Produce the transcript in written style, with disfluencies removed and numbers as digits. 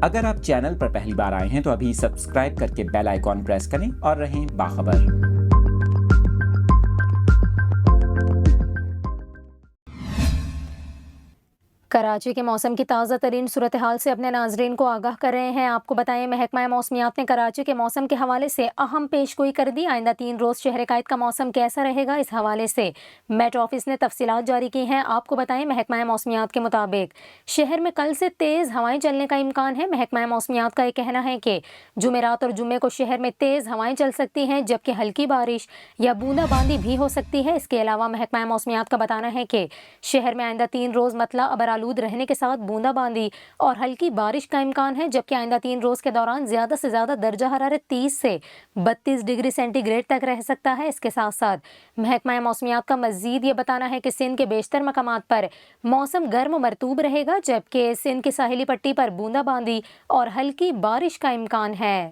اگر آپ چینل پر پہلی بار آئے ہیں تو ابھی سبسکرائب کر کے بیل آئیکن پریس کریں اور رہیں باخبر۔ کراچی کے موسم کی تازہ ترین صورتحال سے اپنے ناظرین کو آگاہ کر رہے ہیں۔ آپ کو بتائیں محکمہ موسمیات نے کراچی کے موسم کے حوالے سے اہم پیش گوئی کر دی۔ آئندہ 3 روز شہر قائد کا موسم کیسا رہے گا، اس حوالے سے میٹ آفس نے تفصیلات جاری کی ہیں۔ آپ کو بتائیں محکمہ موسمیات کے مطابق شہر میں کل سے تیز ہوائیں چلنے کا امکان ہے۔ محکمہ موسمیات کا یہ کہنا ہے کہ جمعرات اور جمعے کو شہر میں تیز ہوائیں چل سکتی ہیں، جبکہ ہلکی بارش یا بوندا باندی بھی ہو سکتی ہے۔ اس کے علاوہ محکمہ موسمیات کا بتانا ہے کہ شہر میں آئندہ 3 روز مطلع ابرآلود رہنے کے ساتھ بوندا باندی اور ہلکی بارش کا امکان ہے، جبکہ آئندہ 3 روز کے دوران زیادہ سے زیادہ درجہ حرارت 30 سے 32 ڈگری سینٹی گریڈ تک رہ سکتا ہے۔ اس کے ساتھ ساتھ محکمہ موسمیات کا مزید یہ بتانا ہے کہ سندھ کے بیشتر مقامات پر موسم گرم و مرطوب رہے گا، جبکہ سندھ کی ساحلی پٹی پر بوندا باندی اور ہلکی بارش کا امکان ہے۔